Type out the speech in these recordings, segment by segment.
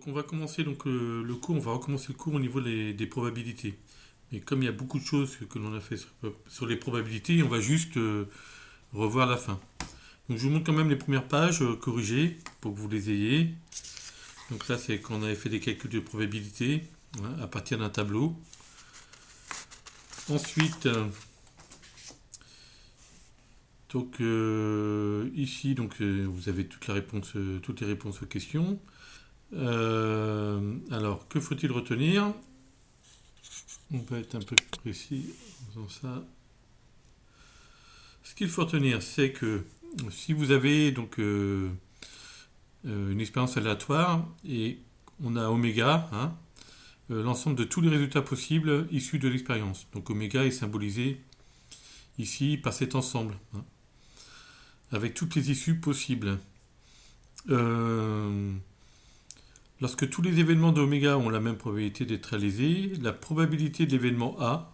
Donc on va commencer le cours, on va recommencer le cours au niveau des probabilités. Et comme il y a beaucoup de choses que l'on a fait sur les probabilités, on va juste revoir la fin. Donc je vous montre quand même les premières pages corrigées pour que vous les ayez. Donc là c'est quand on avait fait des calculs de probabilité à partir d'un tableau. Ensuite, ici vous avez toutes les réponses aux questions. Alors, que faut-il retenir? On peut être un peu plus précis en faisant ça. Ce qu'il faut retenir, c'est que si vous avez une expérience aléatoire et on a oméga, l'ensemble de tous les résultats possibles issus de l'expérience. Donc oméga est symbolisé ici par cet ensemble, avec toutes les issues possibles. Lorsque tous les événements d'oméga ont la même probabilité d'être réalisés, la probabilité de l'événement A,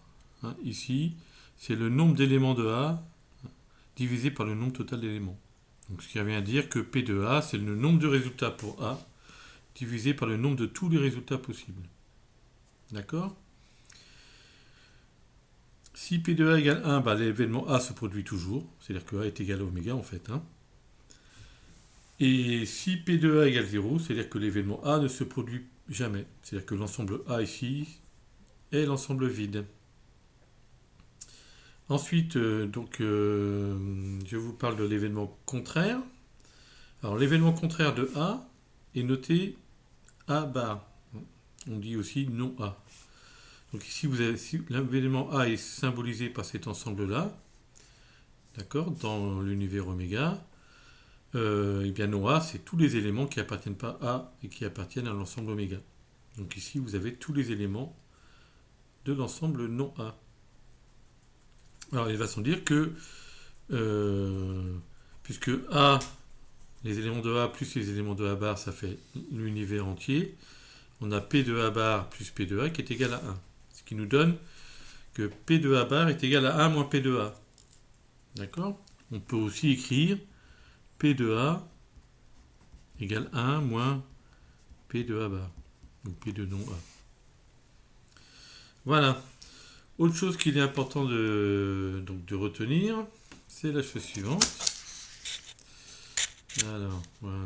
ici, c'est le nombre d'éléments de A divisé par le nombre total d'éléments. Donc ce qui revient à dire que P de A, c'est le nombre de résultats pour A divisé par le nombre de tous les résultats possibles. D'accord? Si P de A égale 1, l'événement A se produit toujours, c'est-à-dire que A est égal à oméga en fait. Et si P de A égale 0, c'est-à-dire que l'événement A ne se produit jamais. C'est-à-dire que l'ensemble A ici est l'ensemble vide. Ensuite, je vous parle de l'événement contraire. Alors l'événement contraire de A est noté A bar. On dit aussi non A. Donc ici, si l'événement A est symbolisé par cet ensemble-là, d'accord, dans l'univers oméga, et bien non A, c'est tous les éléments qui n'appartiennent pas à A et qui appartiennent à l'ensemble oméga. Donc ici, vous avez tous les éléments de l'ensemble non A. Alors, il va sans dire que, puisque A, les éléments de A plus les éléments de A bar, ça fait l'univers entier, on a P de A bar plus P de A qui est égal à 1. Ce qui nous donne que P de A bar est égal à 1 moins P de A. D'accord? On peut aussi écrire P de A égale 1 moins P de A bar. Donc P de non A. Voilà. Autre chose qu'il est important de retenir, c'est la chose suivante. Alors, voilà.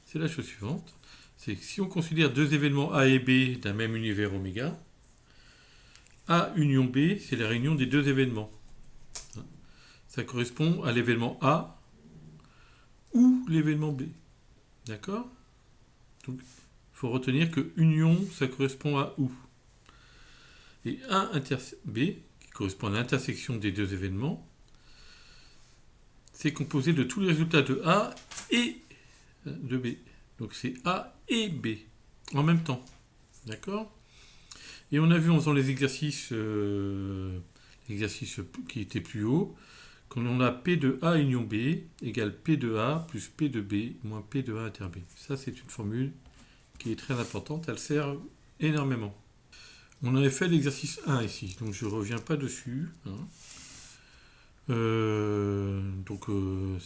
C'est la chose suivante. C'est que si on considère deux événements A et B d'un même univers oméga, A union B, c'est la réunion des deux événements. Ça correspond à l'événement A ou l'événement B. D'accord? Donc, il faut retenir que union, ça correspond à ou. Et A inter B, qui correspond à l'intersection des deux événements, c'est composé de tous les résultats de A et de B. Donc c'est A et B en même temps. D'accord? Et on a vu en faisant les exercices qui étaient plus hauts, qu'on a P de A union B égale P de A plus P de B moins P de A inter B. Ça, c'est une formule qui est très importante. Elle sert énormément. On avait fait l'exercice 1 ici, donc je ne reviens pas dessus. C'est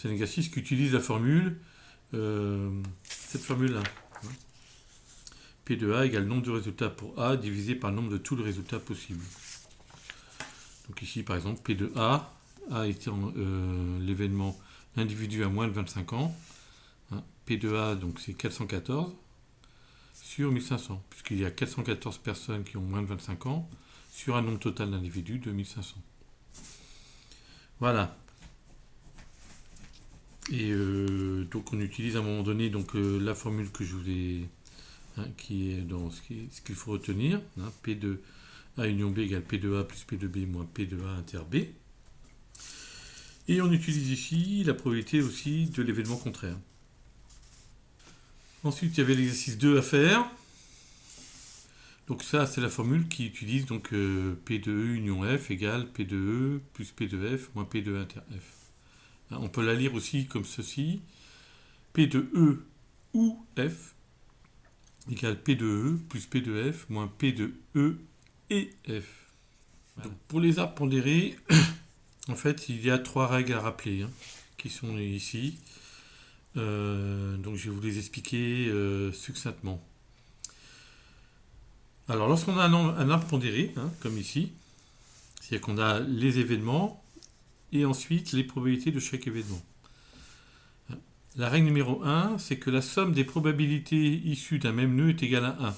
un exercice qui utilise la formule, cette formule-là. P de A égale nombre de résultats pour A divisé par le nombre de tous les résultats possibles. Donc ici, par exemple, P de A étant l'événement l'individu à moins de 25 ans. P de A, donc c'est 414 sur 1500, puisqu'il y a 414 personnes qui ont moins de 25 ans sur un nombre total d'individus de 1500. Voilà. Et donc on utilise à un moment donné la formule que je vous ai, qui est dans ce qu'il faut retenir. P de A union B égale P de A plus P de B moins P de A inter B. Et on utilise ici la probabilité aussi de l'événement contraire. Ensuite, il y avait l'exercice 2 à faire. Donc ça, c'est la formule qui utilise P de E union F égale P de E plus P de F moins P de E inter F. On peut la lire aussi comme ceci. P de E ou F égale P de E plus P de F moins P de E et F. Voilà. Donc pour les arbres pondérés, en fait, il y a 3 règles à rappeler qui sont ici. Donc je vais vous les expliquer succinctement. Alors, lorsqu'on a un arbre pondéré, hein, comme ici, c'est-à-dire qu'on a les événements et ensuite les probabilités de chaque événement. La règle numéro 1, c'est que la somme des probabilités issues d'un même nœud est égale à 1.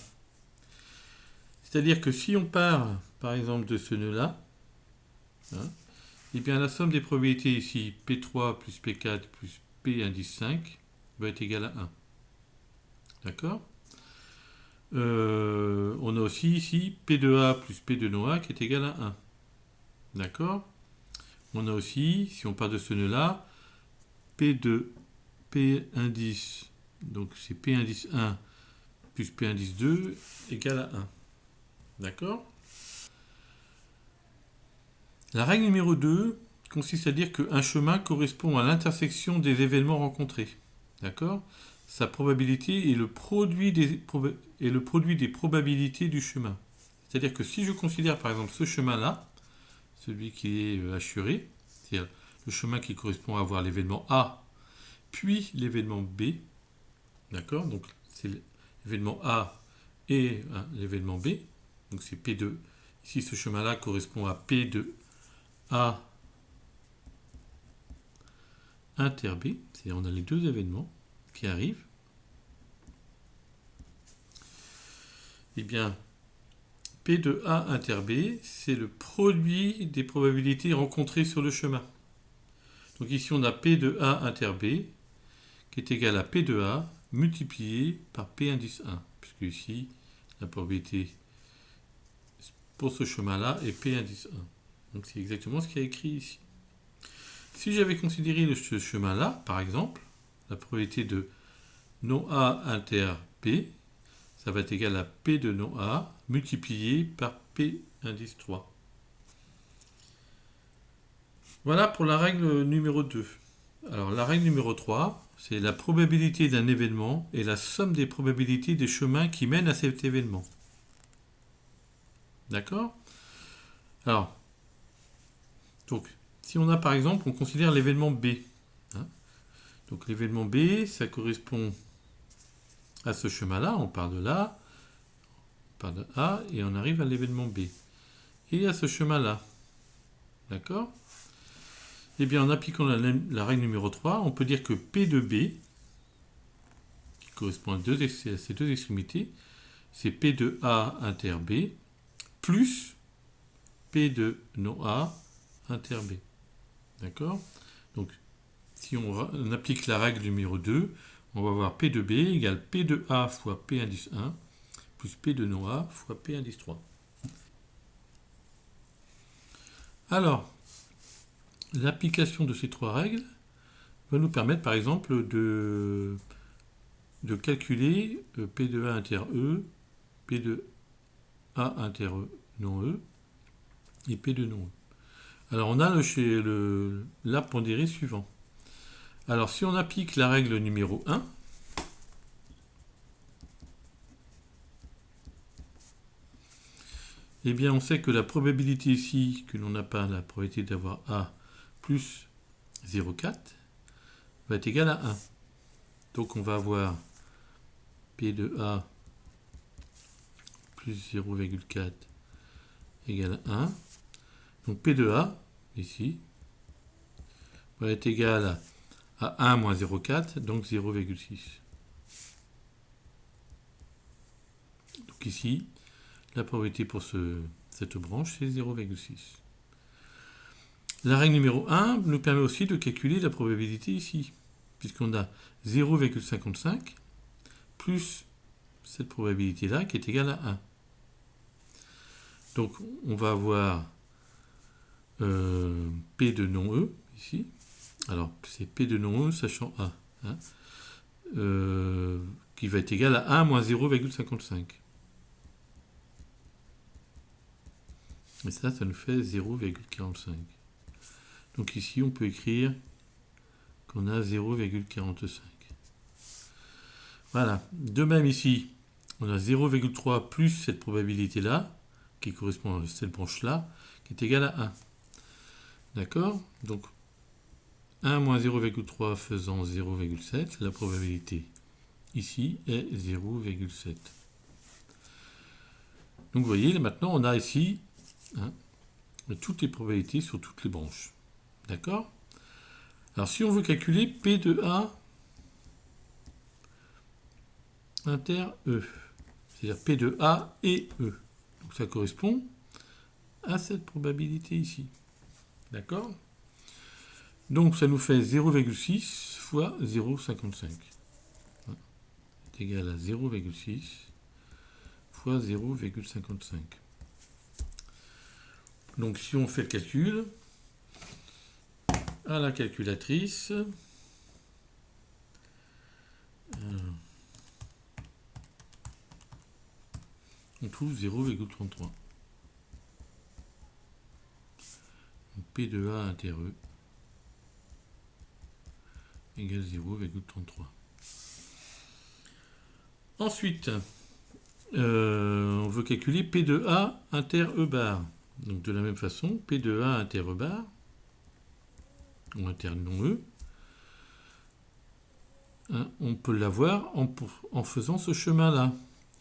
C'est-à-dire que si on part, par exemple, de ce nœud-là, hein, et bien la somme des probabilités ici, P3 plus P4 plus P indice 5, va être égale à 1. D'accord ? On a aussi ici P de A plus P de no A qui est égal à 1. D'accord ? On a aussi, si on part de ce nœud-là, P de P indice, donc c'est P indice 1 plus P indice 2 égale à 1. D'accord ? La règle numéro 2 consiste à dire qu'un chemin correspond à l'intersection des événements rencontrés. D'accord ? Sa probabilité est le produit des probabilités du chemin. C'est-à-dire que si je considère par exemple ce chemin-là, celui qui est assuré, c'est-à-dire le chemin qui correspond à avoir l'événement A, puis l'événement B, d'accord ? Donc c'est l'événement A et l'événement B, donc c'est P2. Ici ce chemin-là correspond à P de A inter B, c'est-à-dire on a les deux événements qui arrivent. Eh bien, P de A inter B, c'est le produit des probabilités rencontrées sur le chemin. Donc ici, on a P de A inter B qui est égal à P de A multiplié par P indice 1, puisque ici, la probabilité pour ce chemin-là est P indice 1. Donc c'est exactement ce qui est écrit ici. Si j'avais considéré ce chemin-là, par exemple, la probabilité de no A inter B, ça va être égal à P de no A multiplié par P indice 3. Voilà pour la règle numéro 2. Alors la règle numéro 3, c'est la probabilité d'un événement et la somme des probabilités des chemins qui mènent à cet événement. D'accord ? Alors, donc, si on a par exemple, on considère l'événement B. Hein, donc l'événement B, ça correspond à ce chemin-là, on part de là, on part de A, et on arrive à l'événement B. Et à ce chemin-là. D'accord ? Eh bien, en appliquant la règle numéro 3, on peut dire que P de B, qui correspond à ces deux extrémités, c'est P de A inter B, plus P de no A inter B. D'accord ? Donc, si on applique la règle numéro 2, on va avoir P de B égale P de A fois P indice 1, plus P de no A fois P indice 3. Alors, l'application de ces trois règles va nous permettre, par exemple, de calculer P de A inter E, P de A inter E non E et P de non E. Alors, on a l'arbre pondéré suivant. Alors, si on applique la règle numéro 1, eh bien, on sait que la probabilité ici, que l'on n'a pas la probabilité d'avoir A plus 0,4, va être égale à 1. Donc, on va avoir P de A plus 0,4 égale à 1. Donc, P de A, ici, va être égal à 1 moins 0,4, donc 0,6. Donc ici, la probabilité pour cette branche, c'est 0,6. La règle numéro 1 nous permet aussi de calculer la probabilité ici, puisqu'on a 0,55 plus cette probabilité-là qui est égale à 1. Donc on va avoir P de non E ici. Alors c'est P de non E sachant A, hein, qui va être égal à 1 moins 0,55. Et ça nous fait 0,45. Donc ici, on peut écrire qu'on a 0,45. Voilà. De même ici, on a 0,3 plus cette probabilité-là, qui correspond à cette branche-là, qui est égale à 1. D'accord ? Donc, 1 moins 0,3 faisant 0,7, la probabilité ici est 0,7. Donc vous voyez, maintenant on a ici hein, toutes les probabilités sur toutes les branches. D'accord? Alors si on veut calculer P de A inter E, c'est-à-dire P de A et E, donc ça correspond à cette probabilité ici. D'accord? Donc ça nous fait 0,6 fois 0,55. C'est égal à 0,6 fois 0,55. Donc si on fait le calcul, à la calculatrice, on trouve 0,33. P de A inter E égale 0,33. Ensuite, on veut calculer P de A inter E bar. Donc de la même façon, P de A inter E bar, ou inter non E, hein, on peut l'avoir en faisant ce chemin-là.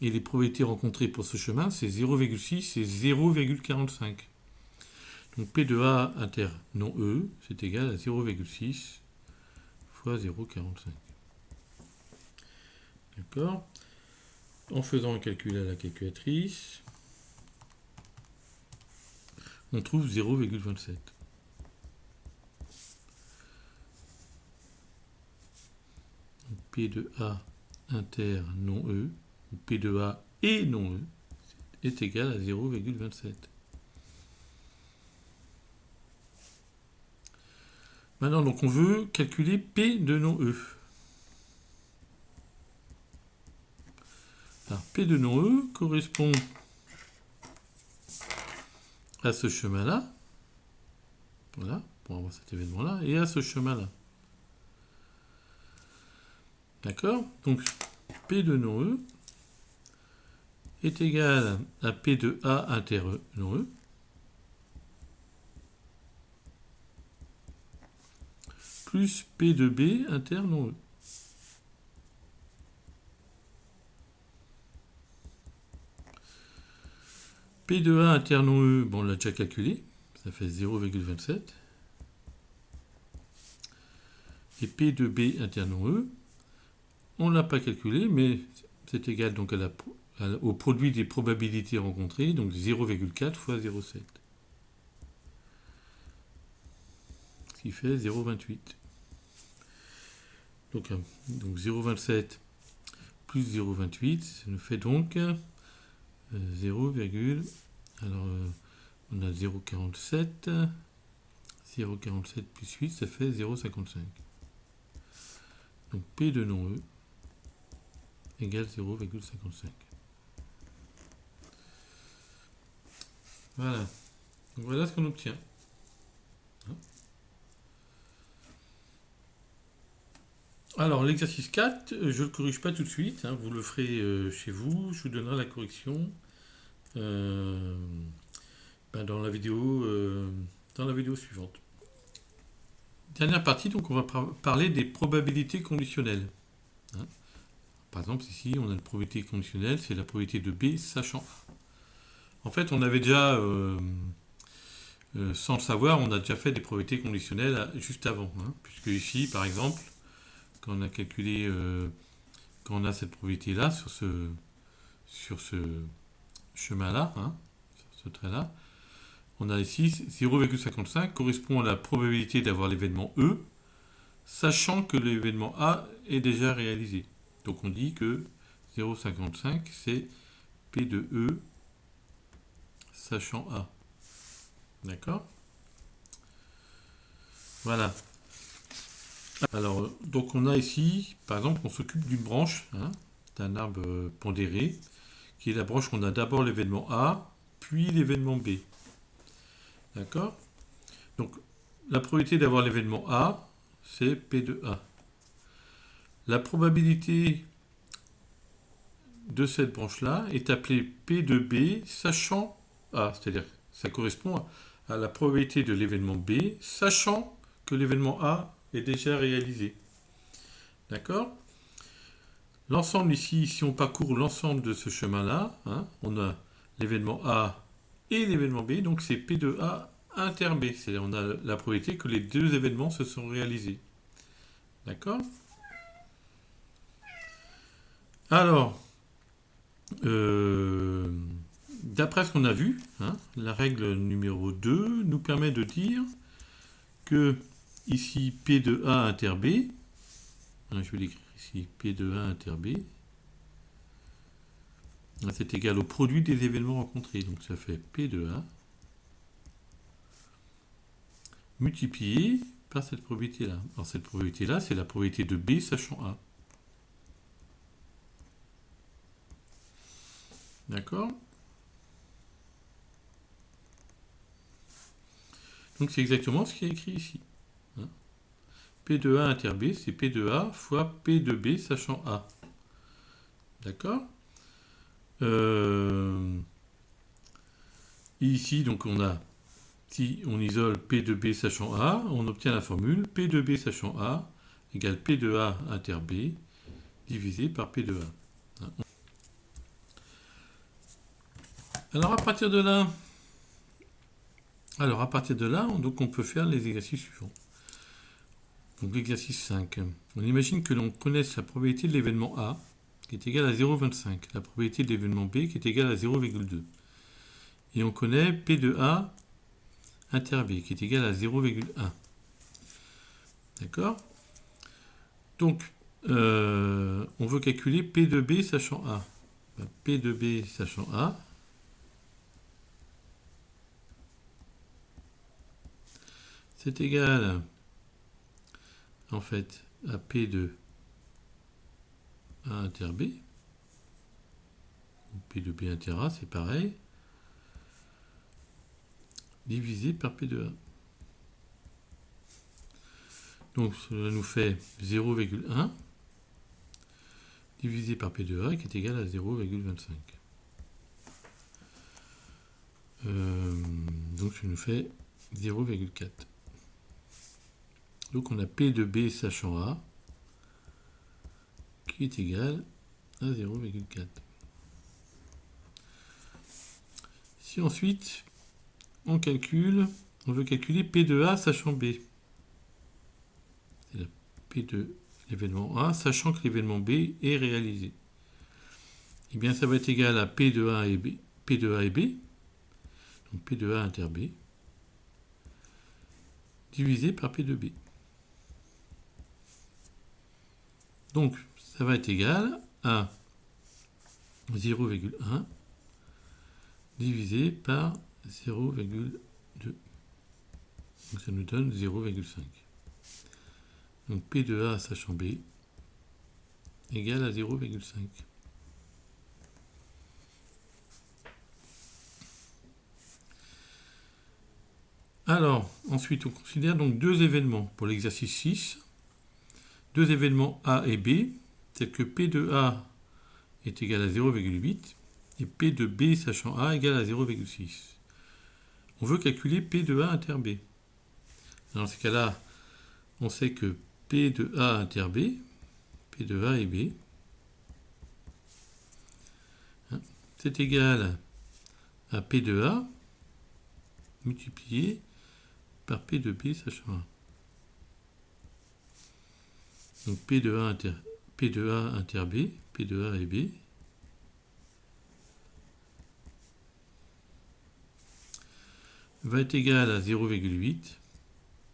Et les probabilités rencontrées pour ce chemin, c'est 0,6 et 0,45. Donc P de A inter non E, c'est égal à 0,6 fois 0,45. D'accord? En faisant un calcul à la calculatrice, on trouve 0,27. P de A inter non E, ou P de A et non E, est égal à 0,27. Maintenant, donc, on veut calculer P de non E. Alors, P de non E correspond à ce chemin-là, voilà, pour avoir cet événement-là, et à ce chemin-là. D'accord? Donc, P de non E est égal à P de A inter E non E, plus P de B inter non E. P de A inter non E, bon, on l'a déjà calculé, ça fait 0,27. Et P de B inter non E, on ne l'a pas calculé, mais c'est égal donc au produit des probabilités rencontrées, donc 0,4 fois 0,7. Ce qui fait 0,28. Donc 0,27 plus 0,28, ça nous fait donc 0, alors on a 0,47, 0,47 plus 8, ça fait 0,55. Donc P de non E égale 0,55. Voilà. Donc voilà ce qu'on obtient. Alors l'exercice 4, je ne le corrige pas tout de suite, hein, vous le ferez chez vous, je vous donnerai la correction dans la vidéo suivante. Dernière partie, donc on va parler des probabilités conditionnelles. Hein. Par exemple, ici, on a une probabilité conditionnelle, c'est la probabilité de B sachant A. En fait, on avait déjà, sans le savoir, on a déjà fait des probabilités conditionnelles juste avant. Hein, puisque ici, par exemple, quand on a calculé, quand on a cette probabilité-là, sur ce chemin-là, hein, sur ce trait-là, on a ici 0,55 correspond à la probabilité d'avoir l'événement E, sachant que l'événement A est déjà réalisé. Donc on dit que 0,55 c'est P de E sachant A. D'accord? Voilà. Alors, donc on a ici, par exemple, on s'occupe d'une branche, hein, d'un arbre pondéré, qui est la branche où on a d'abord l'événement A, puis l'événement B. D'accord? Donc, la probabilité d'avoir l'événement A, c'est P de A. La probabilité de cette branche-là est appelée P de B, sachant A. C'est-à-dire que ça correspond à la probabilité de l'événement B, sachant que l'événement A est déjà réalisé. D'accord? L'ensemble ici, si on parcourt l'ensemble de ce chemin-là, hein, on a l'événement A et l'événement B, donc c'est P de A inter B. C'est-à-dire on a la probabilité que les deux événements se sont réalisés. D'accord? Alors, d'après ce qu'on a vu, hein, la règle numéro 2 nous permet de dire que ici P de A inter B, hein, je vais l'écrire ici, P de A inter B, c'est égal au produit des événements rencontrés. Donc ça fait P de A multiplié par cette probabilité-là. Alors cette probabilité-là, c'est la probabilité de B sachant A. D'accord? Donc c'est exactement ce qui est écrit ici. Hein. P de A inter B, c'est P de A fois P de B sachant A. D'accord? Ici, donc on a, si on isole P de B sachant A, on obtient la formule P de B sachant A égale P de A inter B divisé par P de A. Alors à partir de là, donc on peut faire les exercices suivants. Donc l'exercice 5. On imagine que l'on connaisse la probabilité de l'événement A qui est égale à 0,25, la probabilité de l'événement B qui est égale à 0,2. Et on connaît P de A inter B qui est égal à 0,1. D'accord? Donc, on veut calculer P de B sachant A. P de B sachant A, c'est égal, en fait, à P de A inter B. P de B inter A, c'est pareil, divisé par P de A. Donc, cela nous fait 0,1 divisé par P de A qui est égal à 0,25. Donc, ça nous fait 0,4. Donc, on a P de B sachant A qui est égal à 0,4. Si ensuite, on veut calculer P de A sachant B. C'est la P de l'événement A, sachant que l'événement B est réalisé. Eh bien, ça va être égal à P de A et B, P de A et B, donc P de A inter B, divisé par P de B. Donc, ça va être égal à 0,1 divisé par 0,2. Donc, ça nous donne 0,5. Donc, P de A sachant B égale à 0,5. Alors, ensuite, on considère donc deux événements pour l'exercice 6. Deux événements A et B, tels que P de A est égal à 0,8 et P de B sachant A égale à 0,6. On veut calculer P de A inter B. Dans ce cas-là, on sait que P de A inter B, P de A et B, c'est égal à P de A multiplié par P de B sachant A. Donc P de A inter B, P de A et B, va être égal à 0,8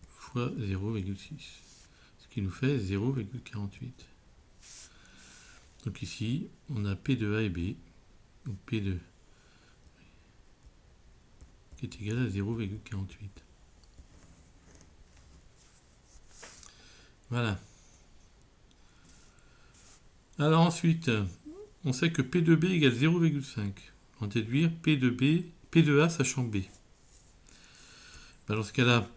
fois 0,6, ce qui nous fait 0,48. Donc ici, on a P de A et B, donc P de qui est égal à 0,48. Voilà. Alors ensuite, on sait que P de B égale 0,5. On va déduire P de A sachant B. Dans ce cas-là,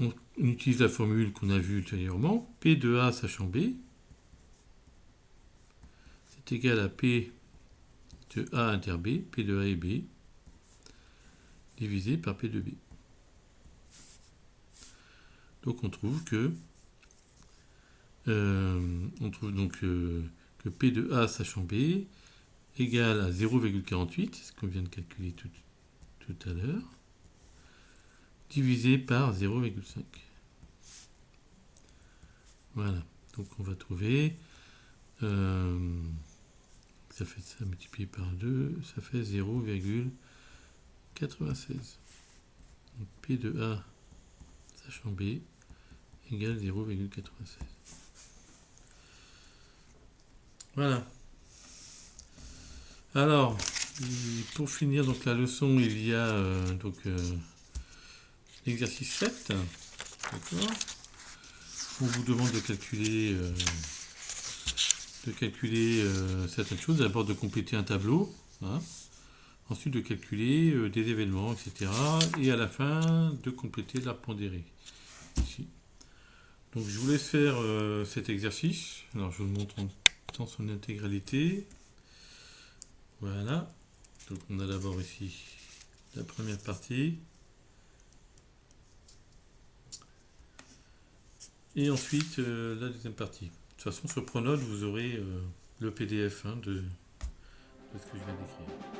on utilise la formule qu'on a vue ultérieurement. P de A sachant B, c'est égal à P de A inter B, P de A et B, divisé par P de B. Donc on trouve que que P de A sachant B égale à 0,48, ce qu'on vient de calculer tout à l'heure, divisé par 0,5. Voilà, donc on va trouver, ça fait ça multiplié par 2, ça fait 0,96. Donc P de A, sachant B, égale 0,96. Voilà. Alors, pour finir donc la leçon, il y a l'exercice 7. D'accord. On vous demande de calculer certaines choses. D'abord de compléter un tableau. Hein. Ensuite de calculer des événements, etc. Et à la fin de compléter l'arbre pondéré. Ici. Donc je vous laisse faire cet exercice. Alors je vous le montre dans son intégralité. Voilà. Donc on a d'abord ici la première partie. Et ensuite la deuxième partie. De toute façon sur Pronote vous aurez le PDF de ce que je viens d'écrire.